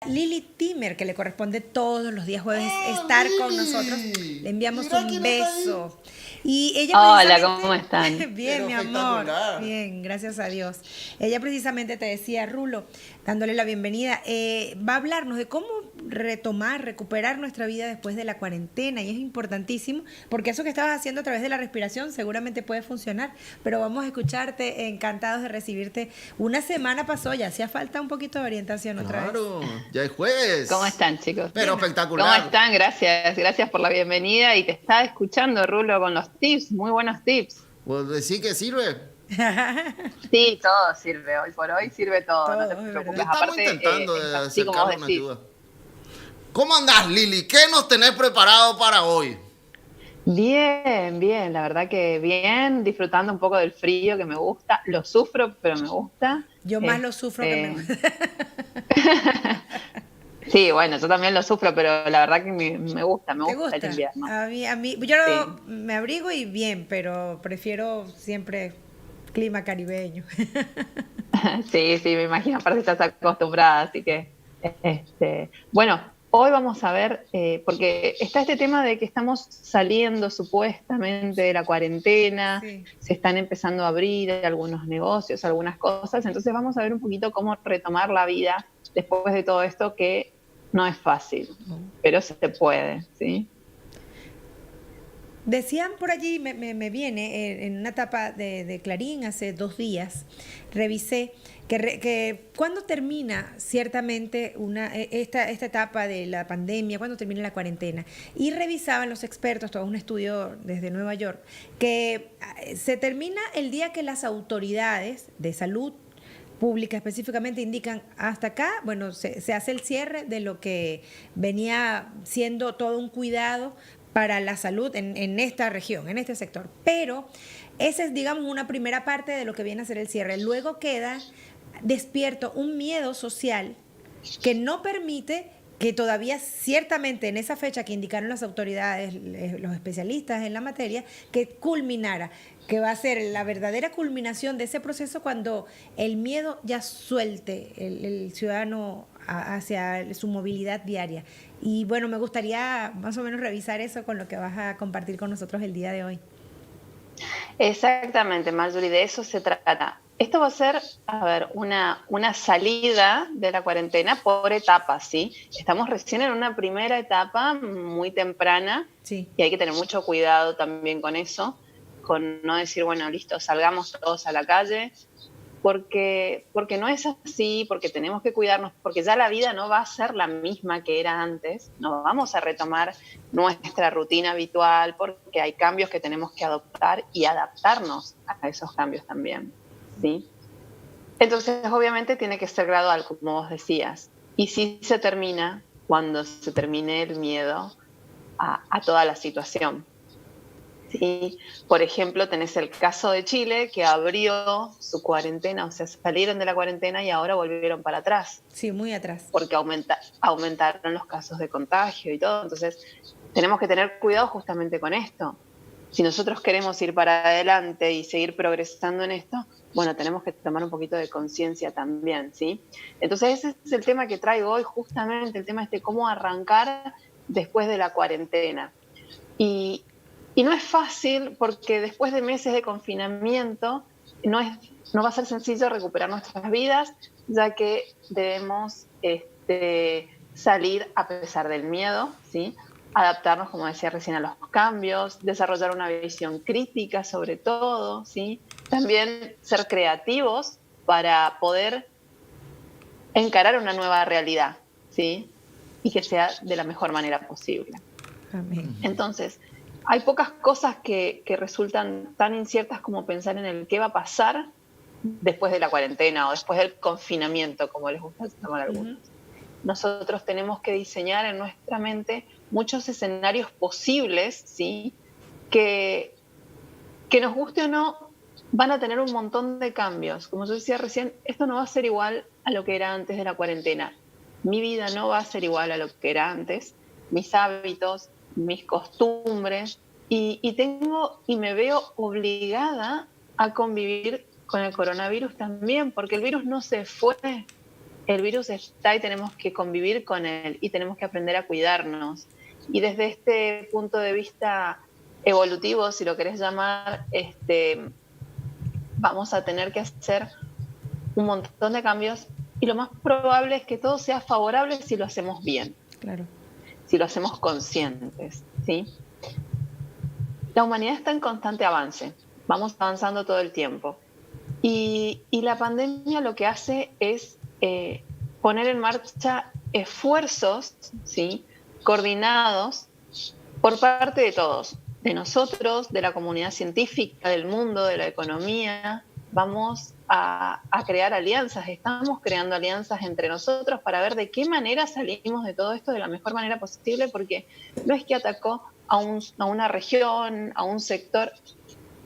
Lili Timer, que le corresponde todos los días jueves estar con nosotros. Le enviamos un beso. Y ella Hola, precisamente, ¿cómo están? bien, mi amor, bien, gracias a Dios. Ella precisamente te decía, Rulo, dándole la bienvenida, va a hablarnos de cómo retomar, recuperar nuestra vida después de la cuarentena, y es importantísimo, porque eso que estabas haciendo a través de la respiración seguramente puede funcionar, pero vamos a escucharte, encantados de recibirte. Una semana pasó, ya hacía falta un poquito de orientación otra vez. Claro, ya es ¿Cómo jueves. están, chicos? Pero Bien. ¿Cómo espectacular. están? Gracias por la bienvenida. Y te estaba escuchando, Rulo, con los tips, muy buenos tips. Pues decir que sirve. Sí, todo sirve, hoy por hoy sirve todo, no te Todo, es verdad. preocupes. Estamos Aparte, intentando es de así como vos acercarle una decís. ayuda. ¿Cómo andás, Lili? ¿Qué nos tenés preparado para hoy? Bien, bien, la verdad que bien, disfrutando un poco del frío que me gusta. Lo sufro, pero me gusta. Yo más lo sufro que me Este, gusta. Sí, bueno, yo también lo sufro, pero la verdad que me ¿Te gusta el gusta? invierno. Yo Sí. me abrigo y bien, pero prefiero siempre clima caribeño. Sí, sí, me imagino, aparte estás acostumbrada, así que, bueno, hoy vamos a ver, porque está este tema de que estamos saliendo supuestamente de la cuarentena, Sí. se están empezando a abrir algunos negocios, algunas cosas, entonces vamos a ver un poquito cómo retomar la vida después de todo esto que no es fácil, pero se puede, ¿sí? Decían por allí, me viene en una etapa de Clarín hace 2 días, revisé que cuando termina ciertamente esta etapa de la pandemia, cuando termina la cuarentena, y revisaban los expertos, todo un estudio desde Nueva York, que se termina el día que las autoridades de salud pública específicamente indican hasta acá, bueno, se hace el cierre de lo que venía siendo todo un cuidado para la salud en esta región, en este sector. Pero esa es, digamos, una primera parte de lo que viene a ser el cierre. Luego queda despierto un miedo social que no permite que todavía ciertamente en esa fecha que indicaron las autoridades, los especialistas en la materia, que culminara, que va a ser la verdadera culminación de ese proceso cuando el miedo ya suelte el ciudadano hacia su movilidad diaria. Y bueno, me gustaría más o menos revisar eso con lo que vas a compartir con nosotros el día de hoy. Exactamente, Marjorie, de eso se trata. Esto va a ser, a ver, una salida de la cuarentena por etapas, ¿sí? Estamos recién en una primera etapa muy temprana Sí. y hay que tener mucho cuidado también con eso, con no decir, bueno, listo, salgamos todos a la calle, porque no es así, porque tenemos que cuidarnos, porque ya la vida no va a ser la misma que era antes, no vamos a retomar nuestra rutina habitual, porque hay cambios que tenemos que adoptar y adaptarnos a esos cambios también, ¿sí? Entonces, obviamente tiene que ser gradual, como vos decías, y sí se termina cuando se termine el miedo a toda la situación. Sí, por ejemplo, tenés el caso de Chile que abrió su cuarentena, o sea, salieron de la cuarentena y ahora volvieron para atrás, Sí, muy atrás. porque aumentaron los casos de contagio y todo. Entonces, tenemos que tener cuidado justamente con esto. Si nosotros queremos ir para adelante y seguir progresando en esto, bueno, tenemos que tomar un poquito de conciencia también, ¿sí? Entonces, ese es el tema que traigo hoy, justamente, el tema de cómo arrancar después de la cuarentena. Y, y no es fácil porque después de meses de confinamiento no va a ser sencillo recuperar nuestras vidas, ya que debemos salir a pesar del miedo, ¿sí? Adaptarnos, como decía recién, a los cambios, desarrollar una visión crítica sobre todo, ¿sí? También ser creativos para poder encarar una nueva realidad, ¿sí? Y que sea de la mejor manera posible. Amén. Entonces, hay pocas cosas que resultan tan inciertas como pensar en el qué va a pasar después de la cuarentena o después del confinamiento, como les gusta llamar a algunos. Nosotros tenemos que diseñar en nuestra mente muchos escenarios posibles, ¿sí? Que nos guste o no, van a tener un montón de cambios. Como yo decía recién, esto no va a ser igual a lo que era antes de la cuarentena. Mi vida no va a ser igual a lo que era antes. Mis hábitos, mis costumbres, y me veo obligada a convivir con el coronavirus también, porque el virus no se fue, el virus está y tenemos que convivir con él y tenemos que aprender a cuidarnos. Y desde este punto de vista evolutivo, si lo querés llamar, vamos a tener que hacer un montón de cambios y lo más probable es que todo sea favorable si lo hacemos bien, Claro. si lo hacemos conscientes, ¿sí? La humanidad está en constante avance, vamos avanzando todo el tiempo. Y la pandemia lo que hace es poner en marcha esfuerzos, ¿sí?, coordinados por parte de todos, de nosotros, de la comunidad científica, del mundo, de la economía. Vamos a crear alianzas, estamos creando alianzas entre nosotros para ver de qué manera salimos de todo esto de la mejor manera posible, porque no es que atacó a una región, a un sector,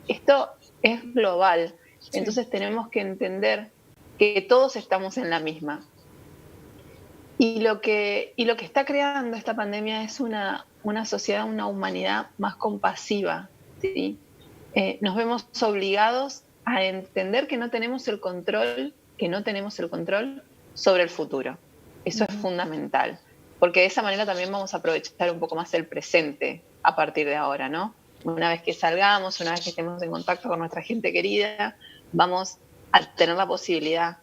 esto es global. Sí. Entonces tenemos que entender que todos estamos en la misma. Y lo que está creando esta pandemia es una sociedad, una humanidad más compasiva, ¿sí? Nos vemos obligados a entender que no tenemos el control sobre el futuro. Eso es fundamental, porque de esa manera también vamos a aprovechar un poco más el presente a partir de ahora, ¿no? Una vez que salgamos, una vez que estemos en contacto con nuestra gente querida, vamos a tener la posibilidad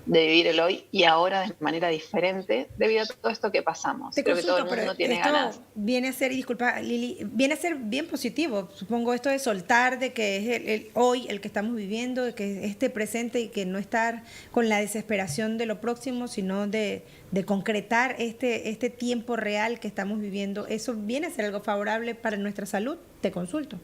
de vivir el hoy y ahora de manera diferente debido a todo esto que pasamos. Creo que todo el mundo tiene ganas. Viene a ser, y disculpa Lili, viene a ser bien positivo, supongo, esto de soltar, de que es el hoy el que estamos viviendo, de que es este presente y que no estar con la desesperación de lo próximo, sino de concretar este tiempo real que estamos viviendo. Eso viene a ser algo favorable para nuestra salud. Te consulto.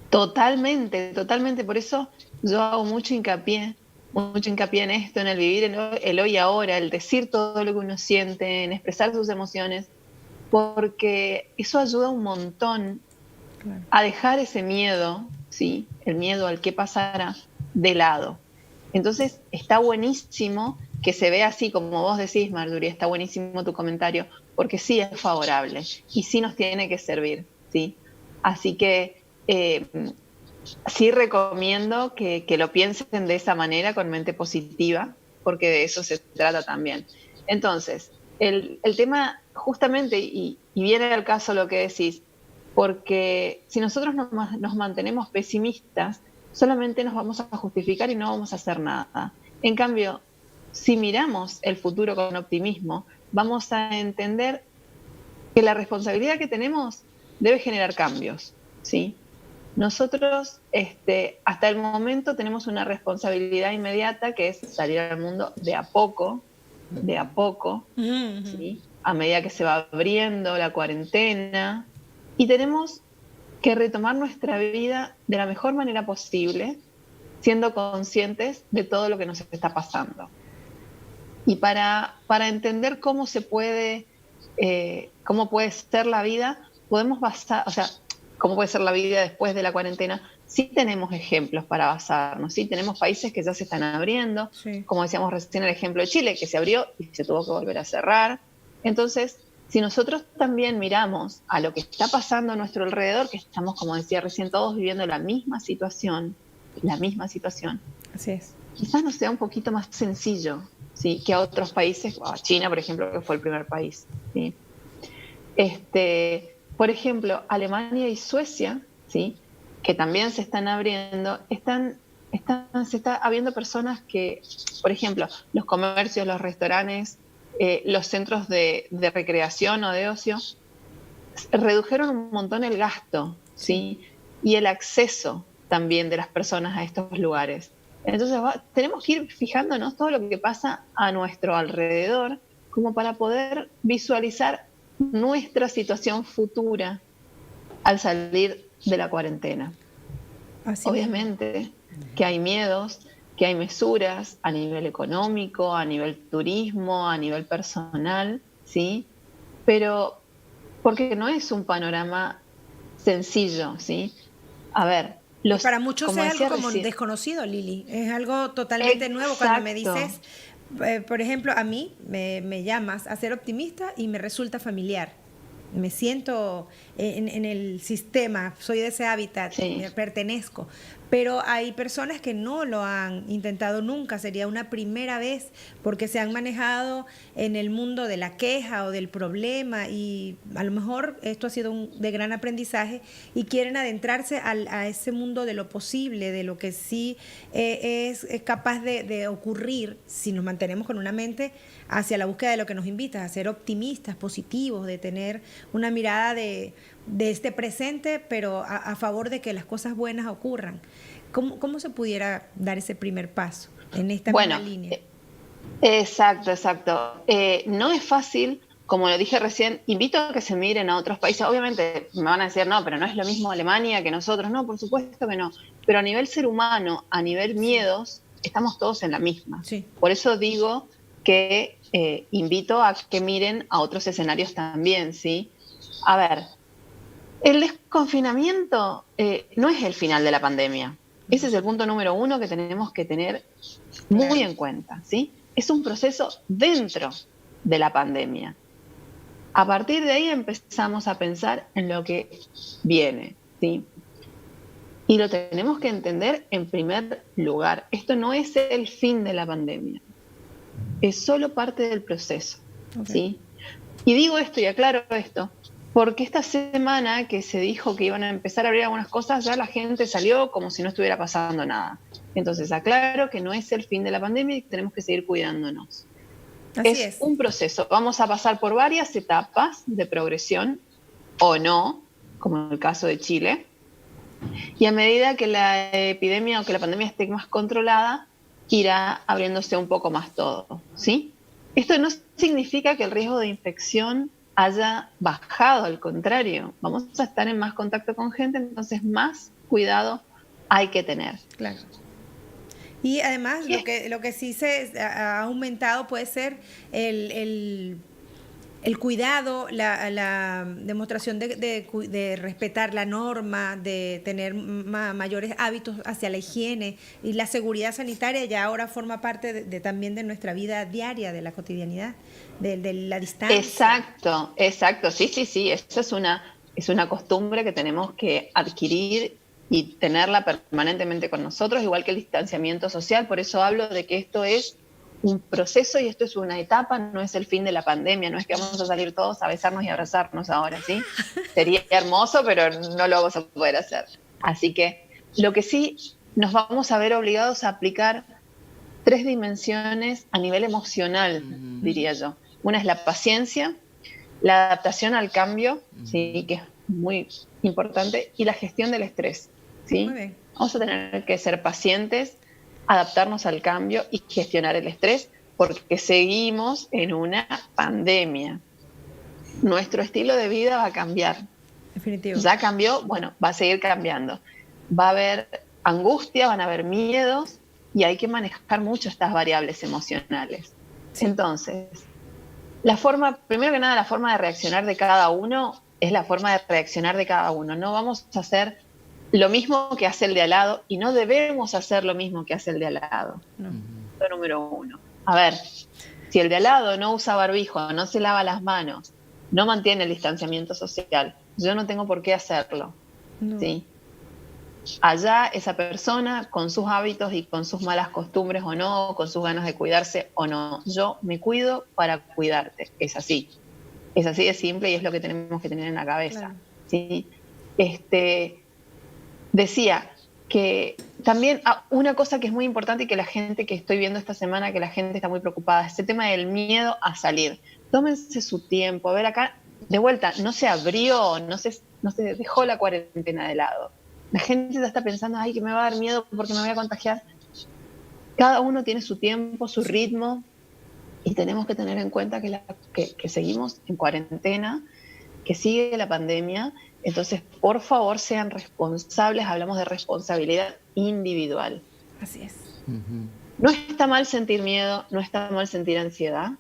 Totalmente, totalmente. Por eso yo hago mucho hincapié en esto, en el vivir el hoy y ahora, el decir todo lo que uno siente, en expresar sus emociones, porque eso ayuda un montón a dejar ese miedo, ¿sí?, el miedo al qué pasará, de lado. Entonces está buenísimo que se vea así, como vos decís, Marjorie, está buenísimo tu comentario, porque sí es favorable y sí nos tiene que servir, ¿sí? Así que sí recomiendo que lo piensen de esa manera, con mente positiva, porque de eso se trata también. Entonces, el tema justamente, y viene al caso lo que decís, porque si nosotros nos mantenemos pesimistas, solamente nos vamos a justificar y no vamos a hacer nada. En cambio, si miramos el futuro con optimismo, vamos a entender que la responsabilidad que tenemos debe generar cambios, ¿sí? Nosotros hasta el momento tenemos una responsabilidad inmediata, que es salir al mundo de a poco, ¿sí?, a medida que se va abriendo la cuarentena, y tenemos que retomar nuestra vida de la mejor manera posible, siendo conscientes de todo lo que nos está pasando. Y para entender cómo puede ser la vida, podemos basar, cómo puede ser la vida después de la cuarentena, sí tenemos ejemplos para basarnos, sí tenemos países que ya se están abriendo, sí, como decíamos recién el ejemplo de Chile, que se abrió y se tuvo que volver a cerrar. Entonces, si nosotros también miramos a lo que está pasando a nuestro alrededor, que estamos, como decía recién, todos viviendo la misma situación, así es, quizás nos sea un poquito más sencillo, ¿sí?, que a otros países, a China, por ejemplo, que fue el primer país, ¿sí? Por ejemplo, Alemania y Suecia, ¿sí?, que también se están abriendo, se está habiendo personas que, por ejemplo, los comercios, los restaurantes, los centros de recreación o de ocio, redujeron un montón el gasto, ¿sí?, y el acceso también de las personas a estos lugares. Entonces tenemos que ir fijándonos todo lo que pasa a nuestro alrededor, como para poder visualizar nuestra situación futura al salir de la cuarentena. Así obviamente que hay miedos, que hay mesuras a nivel económico, a nivel turismo, a nivel personal, ¿sí? Pero porque no es un panorama sencillo, ¿sí? A ver, para muchos es algo como desconocido, Lili, es algo totalmente nuevo. Cuando me dices, por ejemplo, a mí me llamas a ser optimista y me resulta familiar. Me siento en el sistema, soy de ese hábitat, pertenezco. pero hay personas que no lo han intentado nunca, sería una primera vez porque se han manejado en el mundo de la queja o del problema y a lo mejor esto ha sido de gran aprendizaje y quieren adentrarse a ese mundo de lo posible, de lo que sí es capaz de ocurrir si nos mantenemos con una mente hacia la búsqueda de lo que nos invita, a ser optimistas, positivos, de tener una mirada de este presente, pero a favor de que las cosas buenas ocurran. ¿Cómo se pudiera dar ese primer paso en esta misma línea? Exacto. No es fácil, como lo dije recién, invito a que se miren a otros países. Obviamente me van a decir, no, pero no es lo mismo Alemania que nosotros. No, por supuesto que no. Pero a nivel ser humano, a nivel miedos, estamos todos en la misma. Sí. Por eso digo que invito a que miren a otros escenarios también, ¿sí? A ver, el desconfinamiento no es el final de la pandemia. Ese es el punto número 1 que tenemos que tener muy en cuenta, ¿sí? Es un proceso dentro de la pandemia. A partir de ahí empezamos a pensar en lo que viene, ¿sí? Y lo tenemos que entender en primer lugar. Esto no es el fin de la pandemia. Es solo parte del proceso, ¿sí? Y digo esto y aclaro esto, porque esta semana que se dijo que iban a empezar a abrir algunas cosas, ya la gente salió como si no estuviera pasando nada. Entonces, aclaro que no es el fin de la pandemia y que tenemos que seguir cuidándonos. Así es un proceso. Vamos a pasar por varias etapas de progresión, o no, como en el caso de Chile. Y a medida que la epidemia o que la pandemia esté más controlada, irá abriéndose un poco más todo, ¿sí? Esto no significa que el riesgo de infección haya bajado, al contrario, vamos a estar en más contacto con gente, entonces más cuidado hay que tener. Claro. Y además lo que sí se ha aumentado puede ser el cuidado, la demostración de respetar la norma, de tener mayores hábitos hacia la higiene, y la seguridad sanitaria ya ahora forma parte también de nuestra vida diaria, de la cotidianidad, de la distancia. Exacto, sí, eso es una costumbre que tenemos que adquirir y tenerla permanentemente con nosotros, igual que el distanciamiento social. Por eso hablo de que esto es un proceso y esto es una etapa, no es el fin de la pandemia, no es que vamos a salir todos a besarnos y abrazarnos ahora, ¿sí? Sería hermoso, pero no lo vamos a poder hacer. Así que lo que sí nos vamos a ver obligados a aplicar 3 dimensiones a nivel emocional, diría yo. Una es la paciencia, la adaptación al cambio, ¿sí? Que es muy importante, y la gestión del estrés, ¿sí? Muy bien. Vamos a tener que ser pacientes, adaptarnos al cambio y gestionar el estrés, porque seguimos en una pandemia. Nuestro estilo de vida va a cambiar. Definitivo. Ya cambió, bueno, va a seguir cambiando. Va a haber angustia, van a haber miedos y hay que manejar mucho estas variables emocionales. Sí. Entonces, primero que nada, la forma de reaccionar de cada uno es la forma de reaccionar de cada uno. No vamos a hacer lo mismo que hace el de al lado y no debemos hacer lo mismo que hace el de al lado. No. Punto número 1. A ver, si el de al lado no usa barbijo, no se lava las manos, no mantiene el distanciamiento social, yo no tengo por qué hacerlo. No. ¿Sí? Allá esa persona con sus hábitos y con sus malas costumbres o no, con sus ganas de cuidarse o no. Yo me cuido para cuidarte. Es así de simple y es lo que tenemos que tener en la cabeza. Claro. ¿Sí? Decía que también una cosa que es muy importante y que la gente que estoy viendo esta semana, que la gente está muy preocupada, este tema del miedo a salir. Tómense su tiempo. A ver, acá, de vuelta, no se abrió, no se dejó la cuarentena de lado. La gente ya está pensando, ay, que me va a dar miedo porque me voy a contagiar. Cada uno tiene su tiempo, su ritmo, y tenemos que tener en cuenta que seguimos en cuarentena, que sigue la pandemia. Entonces, por favor, sean responsables. Hablamos de responsabilidad individual. Así es. No está mal sentir miedo, no está mal sentir ansiedad.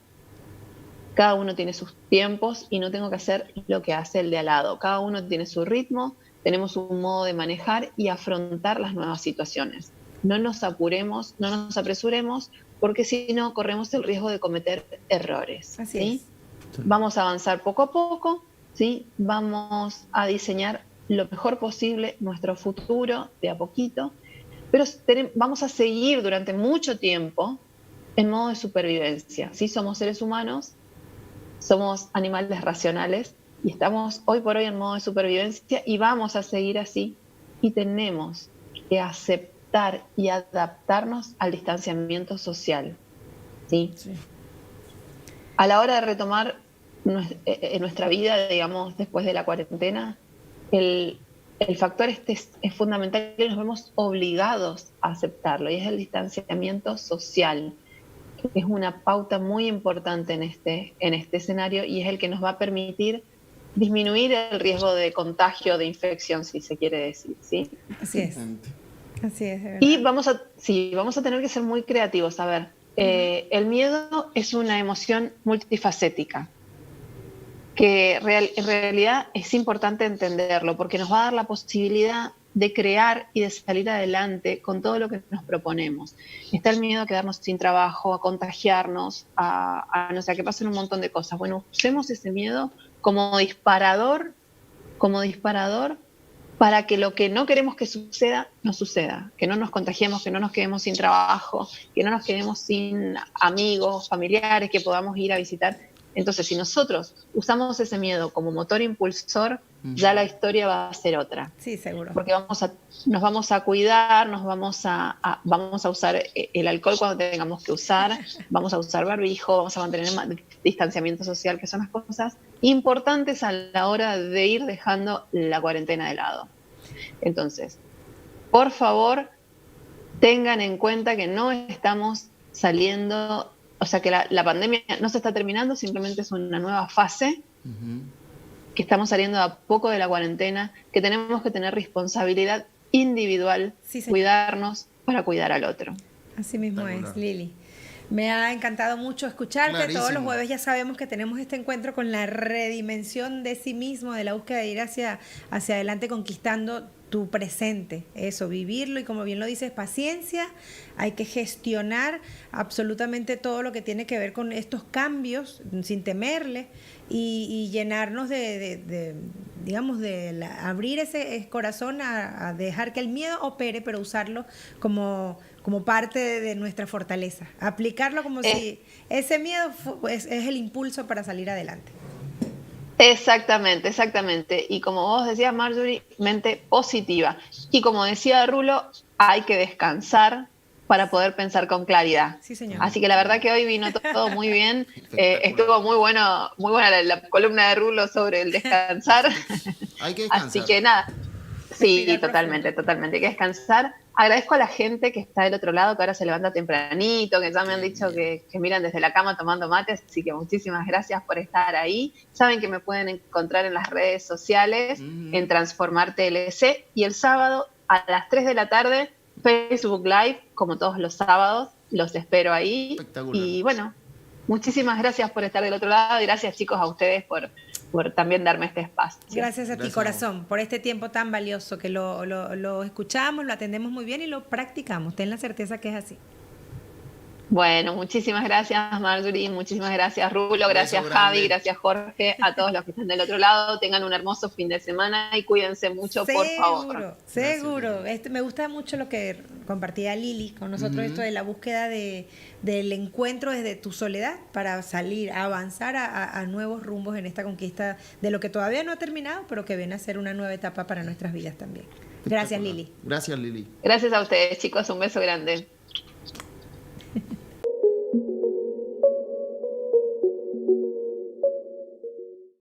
Cada uno tiene sus tiempos y no tengo que hacer lo que hace el de al lado. Cada uno tiene su ritmo, tenemos un modo de manejar y afrontar las nuevas situaciones. No nos apuremos, no nos apresuremos, porque si no, corremos el riesgo de cometer errores. Así ¿sí? es. Vamos a avanzar poco a poco, ¿sí? Vamos a diseñar lo mejor posible nuestro futuro de a poquito. pero vamos a seguir durante mucho tiempo en modo de supervivencia. ¿Sí? Somos seres humanos, somos animales racionales y estamos hoy por hoy en modo de supervivencia y vamos a seguir así, y tenemos que aceptar y adaptarnos al distanciamiento social. ¿Sí? Sí. A la hora de retomar nuestra vida, digamos, después de la cuarentena, el factor es fundamental y nos vemos obligados a aceptarlo, y es el distanciamiento social, que es una pauta muy importante en este escenario, y es el que nos va a permitir disminuir el riesgo de contagio, de infección, si se quiere decir, ¿sí? Así es. Así es, de verdad. Y vamos a tener que ser muy creativos. A ver, el miedo es una emoción multifacética, que en realidad es importante entenderlo, porque nos va a dar la posibilidad de crear y de salir adelante con todo lo que nos proponemos. Está el miedo a quedarnos sin trabajo, a contagiarnos, a no sé, a que pasen un montón de cosas. Bueno, usemos ese miedo como disparador para que lo que no queremos que suceda, no suceda. Que no nos contagiemos, que no nos quedemos sin trabajo, que no nos quedemos sin amigos, familiares que podamos ir a visitar. Entonces, si nosotros usamos ese miedo como motor impulsor, ya la historia va a ser otra. Sí, seguro. Porque nos vamos a cuidar, vamos a usar el alcohol cuando tengamos que usar, vamos a usar barbijo, vamos a mantener distanciamiento social, que son las cosas importantes a la hora de ir dejando la cuarentena de lado. Entonces, por favor, tengan en cuenta que no estamos saliendo, o sea, que la pandemia no se está terminando, simplemente es una nueva fase, que estamos saliendo a poco de la cuarentena, que tenemos que tener responsabilidad individual, sí, cuidarnos para cuidar al otro. Así mismo es, Lili. Me ha encantado mucho escucharte. Clarísimo. Todos los jueves ya sabemos que tenemos este encuentro con la redimensión de sí mismo, de la búsqueda de ir hacia adelante conquistando tu presente, eso, vivirlo, y como bien lo dices, paciencia, hay que gestionar absolutamente todo lo que tiene que ver con estos cambios sin temerle, y llenarnos digamos, abrir ese corazón a dejar que el miedo opere, pero usarlo como parte de nuestra fortaleza, aplicarlo como si ese miedo es el impulso para salir adelante. Exactamente. Y como vos decías, Marjorie, mente positiva. Y como decía Rulo, hay que descansar para poder pensar con claridad. Sí, señor. Así que la verdad que hoy vino todo muy bien. Estuvo muy buena la columna de Rulo sobre el descansar. Hay que descansar. Así que nada. Sí, totalmente. Hay que descansar. Agradezco a la gente que está del otro lado, que ahora se levanta tempranito, que ya me han dicho que miran desde la cama tomando mates, así que muchísimas gracias por estar ahí. Saben que me pueden encontrar en las redes sociales, en Transformar TLC, y el sábado a las 3 de la tarde, Facebook Live, como todos los sábados, los espero ahí. Espectacular. Y bueno, muchísimas gracias por estar del otro lado, y gracias, chicos, a ustedes por también darme este espacio. Gracias a ti, corazón, por este tiempo tan valioso, que lo escuchamos, lo atendemos muy bien y lo practicamos. Ten la certeza que es así. Bueno, muchísimas gracias, Marjorie, muchísimas gracias, Rulo, gracias, Javi, gracias, Jorge, a todos los que están del otro lado. Tengan un hermoso fin de semana y cuídense mucho, por favor. Seguro. Me gusta mucho lo que compartía Lili con nosotros, esto de la búsqueda del encuentro desde tu soledad para salir, a avanzar a nuevos rumbos en esta conquista de lo que todavía no ha terminado, pero que viene a ser una nueva etapa para nuestras vidas también. Gracias, Lili. Gracias, Lili. Gracias a ustedes, chicos, un beso grande.